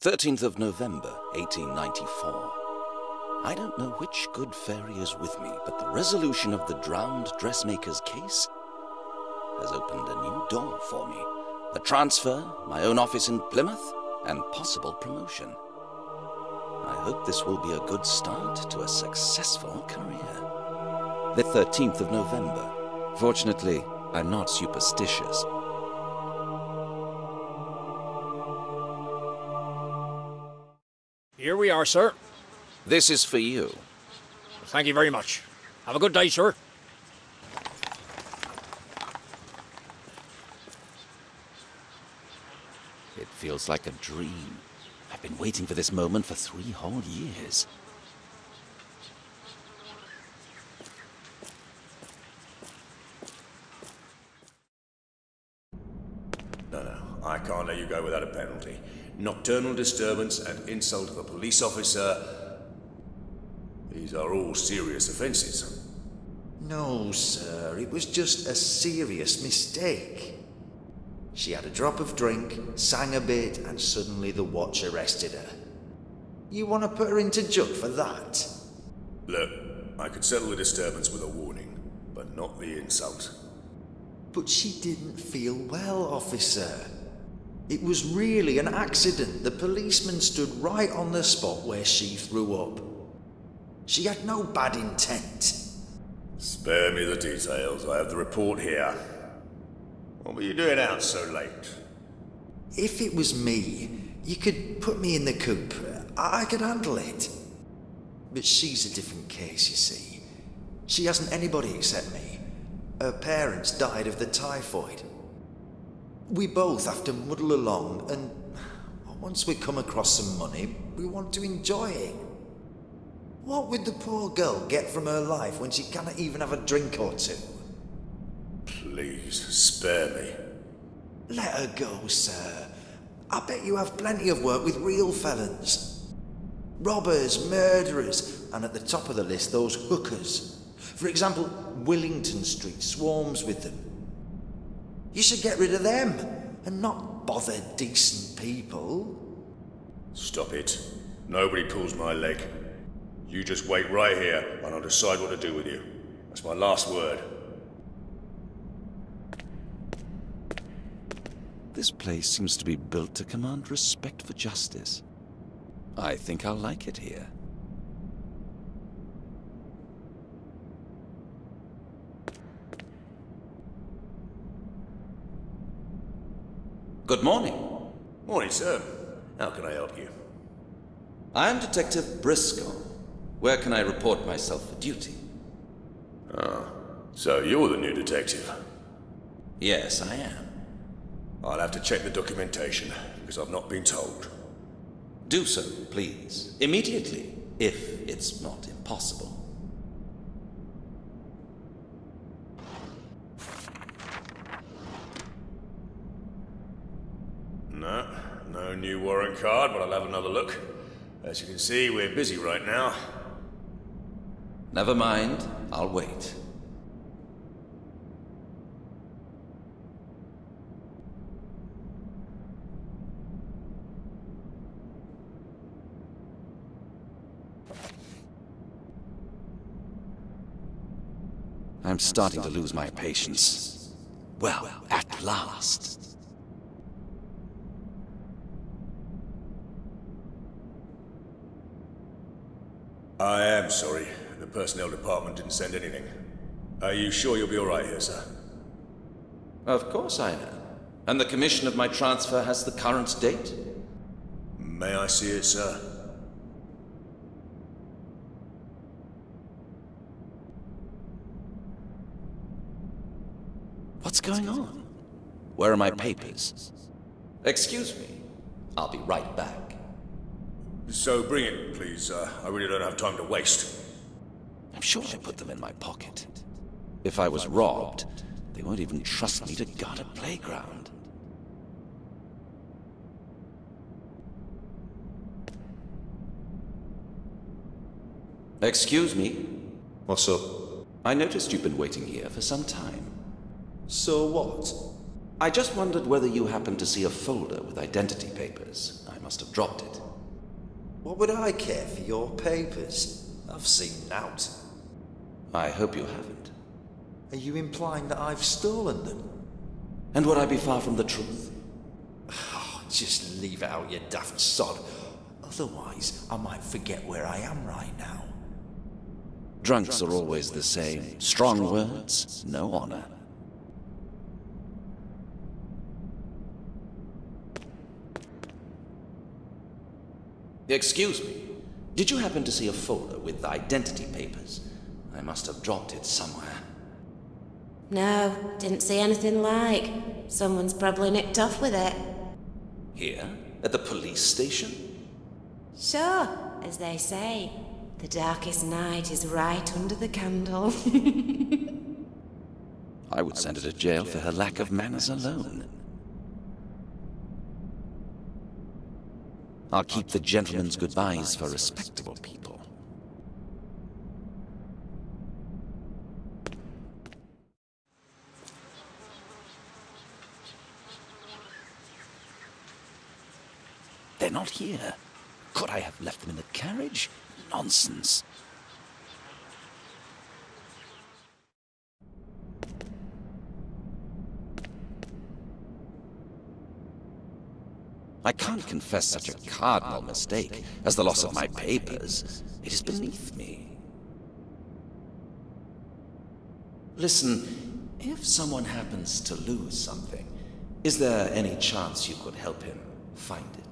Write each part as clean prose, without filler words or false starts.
13th of November, 1894. I don't know which good fairy is with me, but the resolution of the drowned dressmaker's case has opened a new door for me. A transfer, my own office in Plymouth, and possible promotion. I hope this will be a good start to a successful career. The 13th of November. Fortunately, I'm not superstitious. Here we are, sir. This is for you. Thank you very much. Have a good day, sir. It feels like a dream. I've been waiting for this moment for 3 whole years. No, I can't let you go without a penalty. Nocturnal disturbance and insult of a police officer. These are all serious offences. No, sir, it was just a serious mistake. She had a drop of drink, sang a bit, and suddenly the watch arrested her. You want to put her into jug for that? Look, I could settle the disturbance with a warning, but not the insult. But she didn't feel well, officer. It was really an accident. The policeman stood right on the spot where she threw up. She had no bad intent. Spare me the details. I have the report here. What were you doing out so late? If it was me, you could put me in the coop. I could handle it. But she's a different case, you see. She hasn't anybody except me. Her parents died of the typhoid. We both have to muddle along, and once we come across some money, we want to enjoy it. What would the poor girl get from her life when she cannot even have a drink or two? Please, spare me. Let her go, sir. I bet you have plenty of work with real felons. Robbers, murderers, and at the top of the list, those hookers. For example, Willington Street swarms with them. You should get rid of them, and not bother decent people. Stop it. Nobody pulls my leg. You just wait right here, and I'll decide what to do with you. That's my last word. This place seems to be built to command respect for justice. I think I'll like it here. Good morning. Morning, sir. How can I help you? I am Detective Briscol. Where can I report myself for duty? So you're the new detective? Yes, I am. I'll have to check the documentation, because I've not been told. Do so, please. Immediately, if it's not impossible. No new warrant card, but I'll have another look. As you can see, we're busy right now. Never mind, I'll wait. I'm starting to lose my patience. Well, at last. I am sorry. The personnel department didn't send anything. Are you sure you'll be all right here, sir? Of course I am. And the commission of my transfer has the current date? May I see it, sir? What's going on? Where are my papers? Excuse me. I'll be right back. So bring it, please. I really don't have time to waste. I'm sure I put them in my pocket. If I was robbed, they won't even trust me to guard a playground. Excuse me. What's up? I noticed you've been waiting here for some time. So what? I just wondered whether you happened to see a folder with identity papers. I'm must have dropped it. What would I care for your papers? I've seen out. I hope you haven't. Are you implying that I've stolen them? And would I be far from the truth? Oh, just leave it out, you daft sod. Otherwise, I might forget where I am right now. Drunks are always the same. Strong words, no honor. Excuse me. Did you happen to see a folder with identity papers? I must have dropped it somewhere. No, didn't see anything like. Someone's probably nicked off with it. Here? At the police station? Sure, as they say, the darkest night is right under the candle. I would send her to jail for her lack of manners alone. I'll keep the gentleman's goodbyes for respectable people. They're not here. Could I have left them in the carriage? Nonsense. I can't confess such a cardinal mistake as the loss of my papers. It is beneath me. Listen, if someone happens to lose something, is there any chance you could help him find it?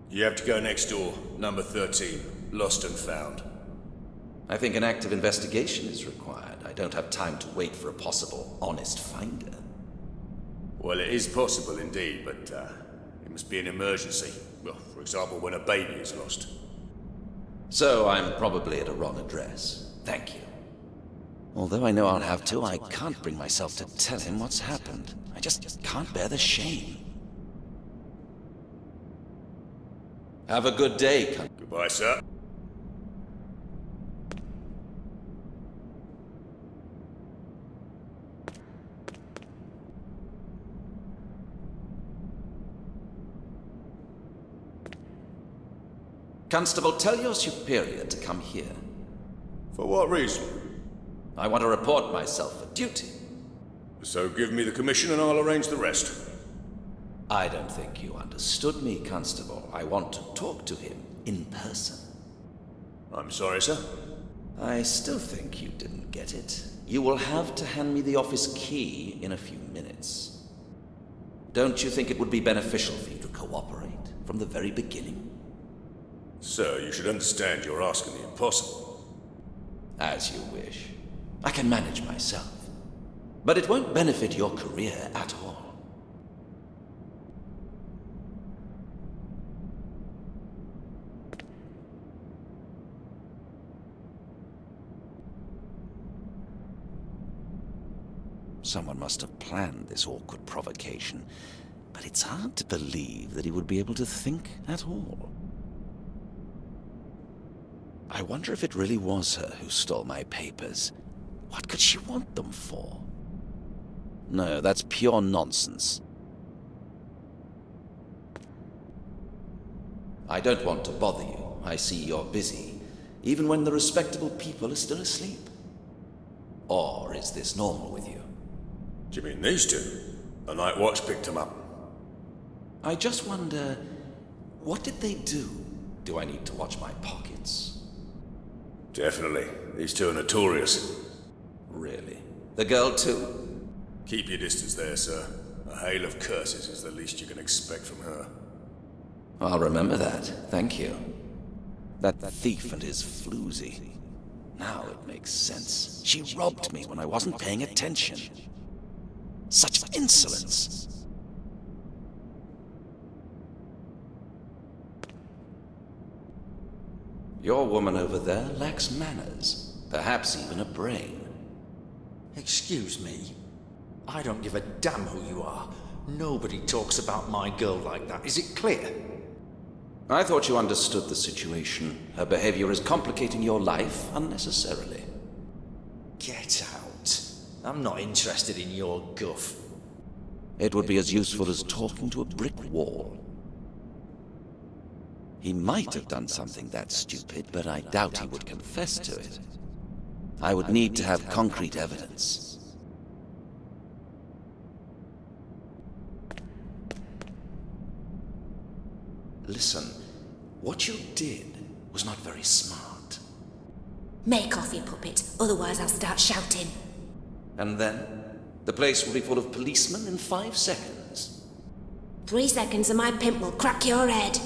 You have to go next door, number 13, lost and found. I think an active investigation is required. I don't have time to wait for a possible honest finder. Well, it is possible indeed, but it must be an emergency. Well, for example, when a baby is lost. So I'm probably at a wrong address. Thank you. Although I know I'll have to, I can't bring myself to tell him what's happened. I just can't bear the shame. Have a good day, Goodbye, sir. Constable, tell your superior to come here. For what reason? I want to report myself for duty. So give me the commission and I'll arrange the rest. I don't think you understood me, Constable. I want to talk to him in person. I'm sorry, sir. I still think you didn't get it. You will have to hand me the office key in a few minutes. Don't you think it would be beneficial for you to cooperate from the very beginning? Sir, you should understand you're asking the impossible. As you wish. I can manage myself. But it won't benefit your career at all. Someone must have planned this awkward provocation, but it's hard to believe that he would be able to think at all. I wonder if it really was her who stole my papers. What could she want them for? No, that's pure nonsense. I don't want to bother you. I see you're busy, even when the respectable people are still asleep. Or is this normal with you? Do you mean these two? The night watch picked them up. I just wonder, what did they do? Do I need to watch my pockets? Definitely. These two are notorious. Really? The girl too? Keep your distance there, sir. A hail of curses is the least you can expect from her. I'll remember that. Thank you. That thief and his floozy. Now it makes sense. She robbed me when I wasn't paying attention. Such insolence! Your woman over there lacks manners, perhaps even a brain. Excuse me? I don't give a damn who you are. Nobody talks about my girl like that. Is it clear? I thought you understood the situation. Her behavior is complicating your life unnecessarily. Get out. I'm not interested in your guff. It would be as useful as talking to a brick wall. He might have done something that stupid, but I doubt he would confess to it. I would need to have concrete evidence. Listen, what you did was not very smart. Make off, you puppet, otherwise I'll start shouting. And then, the place will be full of policemen in 5 seconds. 3 seconds and my pimp will crack your head.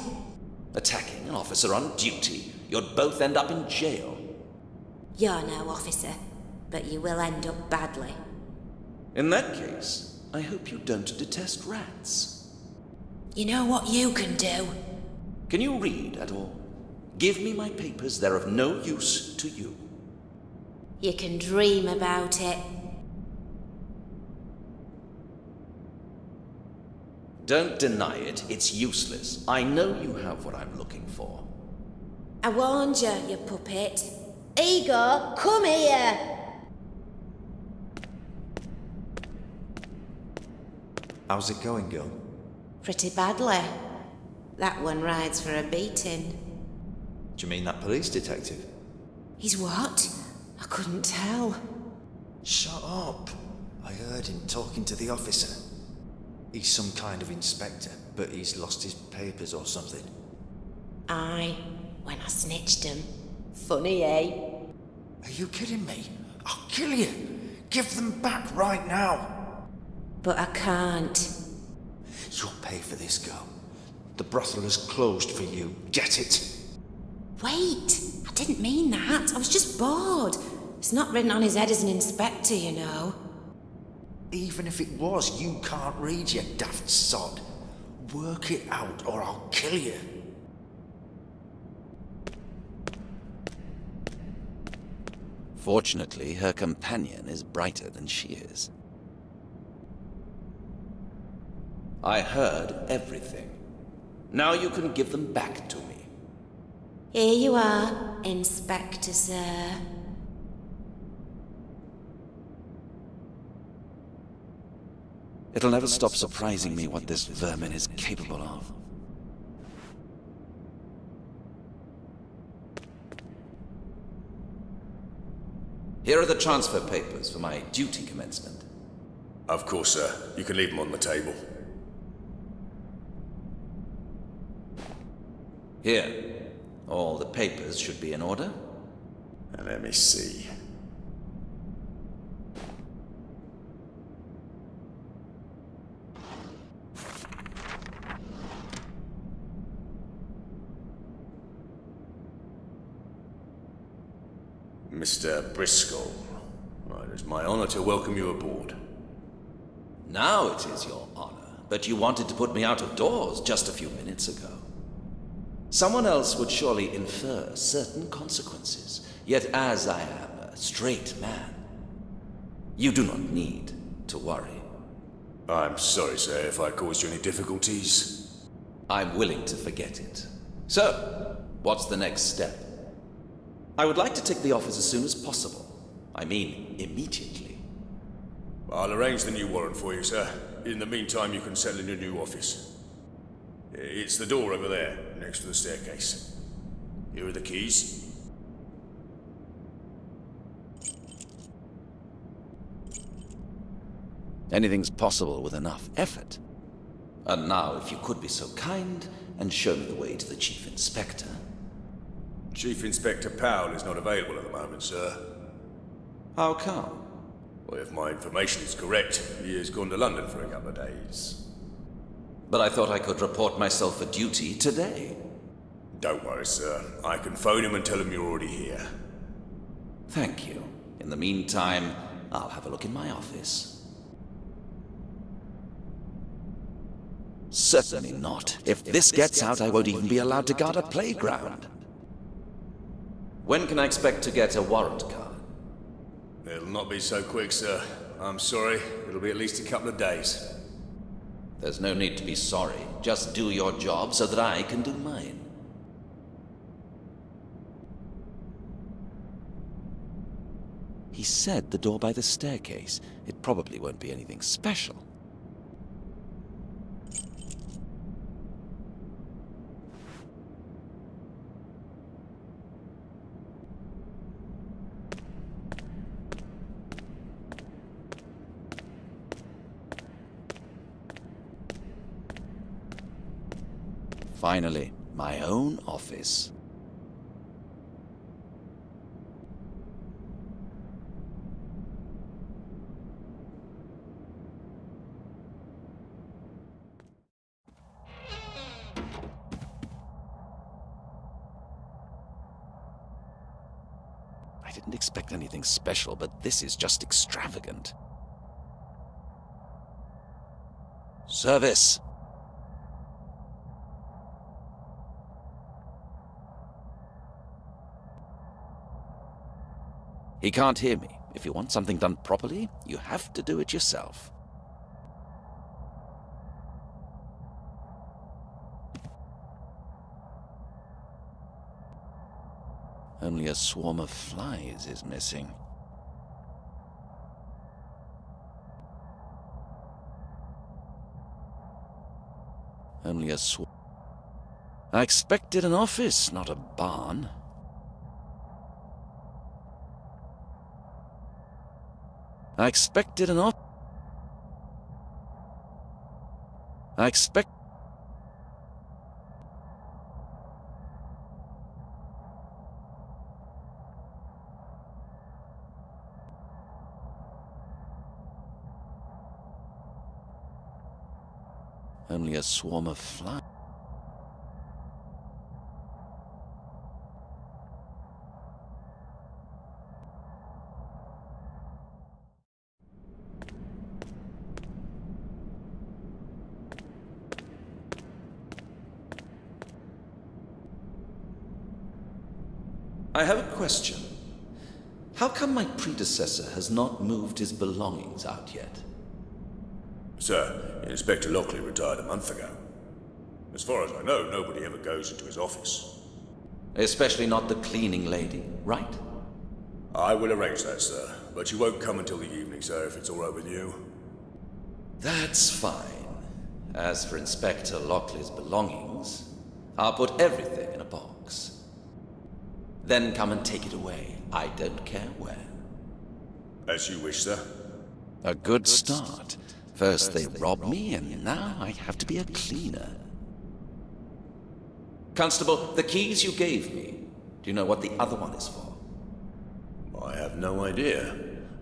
Attacking an officer on duty, you'd both end up in jail. You're no officer, but you will end up badly. In that case, I hope you don't detest rats. You know what you can do? Can you read at all? Give me my papers, they're of no use to you. You can dream about it. Don't deny it, it's useless. I know you have what I'm looking for. I warned you, you puppet. Igor, come here! How's it going, girl? Pretty badly. That one rides for a beating. Do you mean that police detective? He's what? I couldn't tell. Shut up. I heard him talking to the officer. He's some kind of inspector, but he's lost his papers or something. Aye, when I snitched him. Funny, eh? Are you kidding me? I'll kill you. Give them back right now. But I can't. You'll pay for this, girl. The brothel is closed for you. Get it? Wait, I didn't mean that. I was just bored. It's not written on his head as an inspector, you know. Even if it was, you can't read, you daft sod. Work it out or I'll kill you. Fortunately, her companion is brighter than she is. I heard everything. Now you can give them back to me. Here you are, Inspector, sir. It'll never stop surprising me what this vermin is capable of. Here are the transfer papers for my duty commencement. Of course, sir. You can leave them on the table. Here. All the papers should be in order. Let me see. Mr. Briscol, it is my honor to welcome you aboard. Now it is your honor, but you wanted to put me out of doors just a few minutes ago. Someone else would surely infer certain consequences, yet as I am a straight man, you do not need to worry. I'm sorry, sir, if I caused you any difficulties. I'm willing to forget it. So, what's the next step? I would like to take the office as soon as possible. I mean, immediately. I'll arrange the new warrant for you, sir. In the meantime, you can settle in your new office. It's the door over there, next to the staircase. Here are the keys. Anything's possible with enough effort. And now, if you could be so kind and show me the way to the Chief Inspector. Chief Inspector Powell is not available at the moment, sir. How come? Well, if my information is correct, he has gone to London for a couple of days. But I thought I could report myself for duty today. Don't worry, sir. I can phone him and tell him you're already here. Thank you. In the meantime, I'll have a look in my office. Certainly not. If this gets out, I won't even be allowed to guard a playground. When can I expect to get a warrant card? It'll not be so quick, sir. I'm sorry. It'll be at least a couple of days. There's no need to be sorry. Just do your job so that I can do mine. He said the door by the staircase. It probably won't be anything special. Finally, my own office. I didn't expect anything special, but this is just extravagant. Service! He can't hear me. If you want something done properly, you have to do it yourself. Only a swarm of flies is missing. Only a swarm. I expected an office, not a barn. I expected an office. Only a swarm of flies. I have a question. How come my predecessor has not moved his belongings out yet? Sir, Inspector Lockley retired a month ago. As far as I know, nobody ever goes into his office. Especially not the cleaning lady, right? I will arrange that, sir. But you won't come until the evening, sir, if it's all right with you. That's fine. As for Inspector Lockley's belongings, I'll put everything in a box. Then come and take it away. I don't care where. As you wish, sir. A good start. First they robbed me, and now I have to be a cleaner. Constable, the keys you gave me, do you know what the other one is for? I have no idea.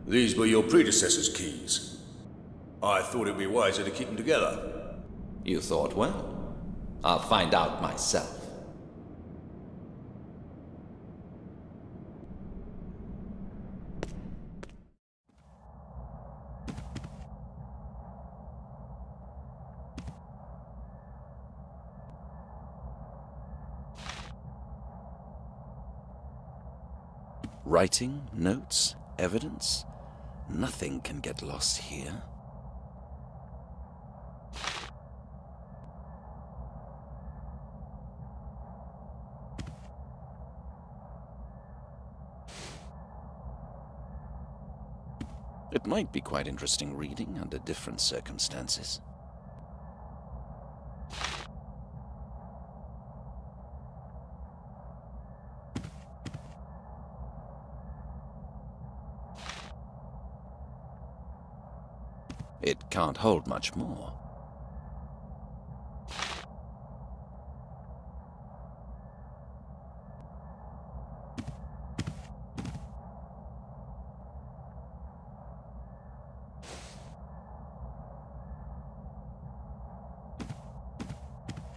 These were your predecessor's keys. I thought it'd be wiser to keep them together. You thought well. I'll find out myself. Writing, notes, evidence. Nothing can get lost here. It might be quite interesting reading under different circumstances. It can't hold much more.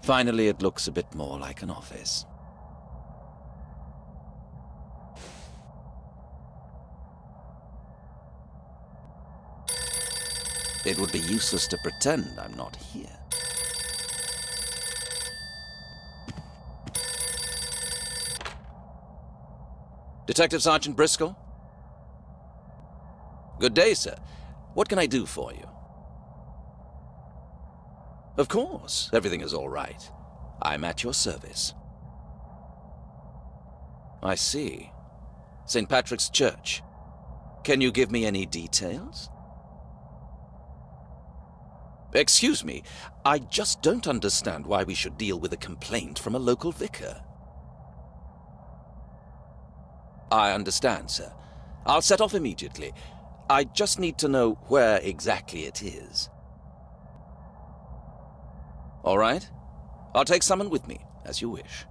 Finally, it looks a bit more like an office. It would be useless to pretend I'm not here. Detective Sergeant Briscol? Good day, sir. What can I do for you? Of course, everything is all right. I'm at your service. I see. St. Patrick's Church. Can you give me any details? Excuse me, I just don't understand why we should deal with a complaint from a local vicar. I understand, sir. I'll set off immediately. I just need to know where exactly it is. All right? I'll take someone with me, as you wish.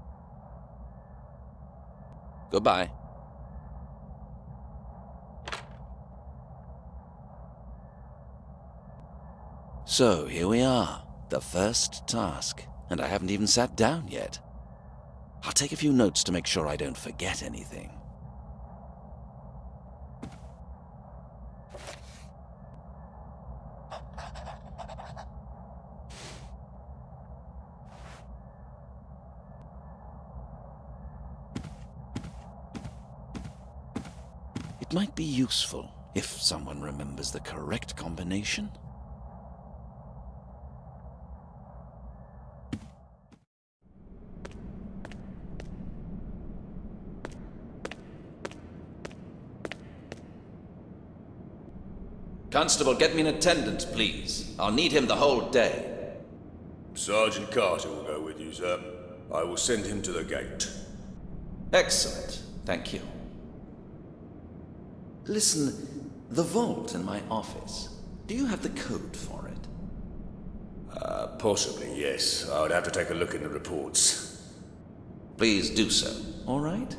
Goodbye. So, here we are. The first task. And I haven't even sat down yet. I'll take a few notes to make sure I don't forget anything. It might be useful if someone remembers the correct combination. Constable, get me an attendant, please. I'll need him the whole day. Sergeant Carter will go with you, sir. I will send him to the gate. Excellent. Thank you. Listen, the vault in my office. Do you have the code for it? Possibly, yes. I would have to take a look in the reports. Please do so, all right?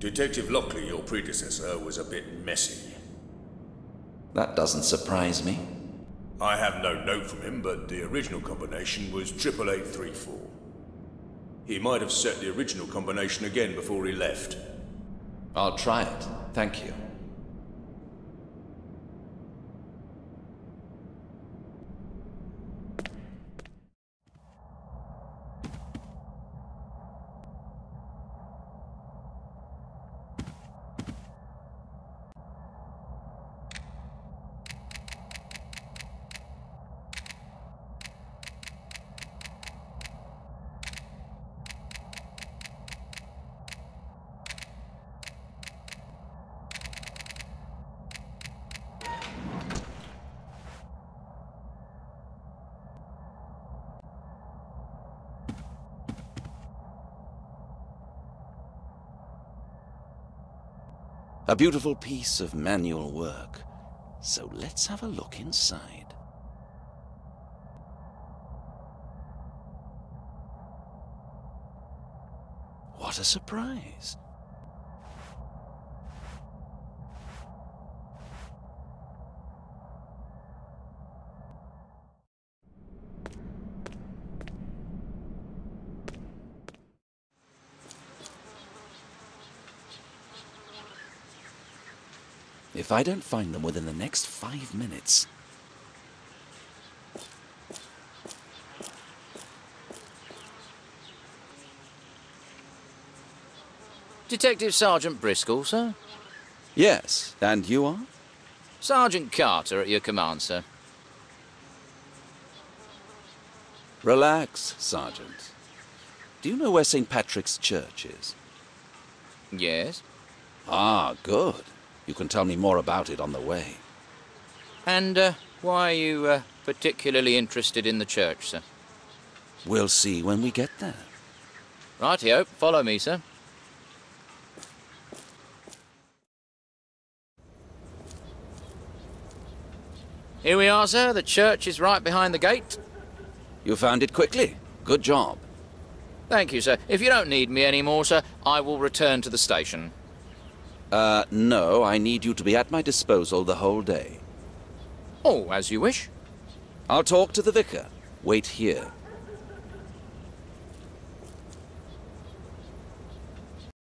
Detective Lockley, your predecessor, was a bit messy. That doesn't surprise me. I have no note from him, but the original combination was 88834. He might have set the original combination again before he left. I'll try it. Thank you. A beautiful piece of manual work. So let's have a look inside. What a surprise! If I don't find them within the next 5 minutes... Detective Sergeant Briscol, sir? Yes, and you are? Sergeant Carter at your command, sir. Relax, Sergeant. Do you know where St. Patrick's Church is? Yes. Ah, good. You can tell me more about it on the way. And why are you particularly interested in the church, sir? We'll see when we get there. Rightio, follow me, sir. Here we are, sir. The church is right behind the gate. You found it quickly. Good job. Thank you, sir. If you don't need me anymore, sir, I will return to the station. No, I need you to be at my disposal the whole day. Oh, as you wish. I'll talk to the vicar. Wait here.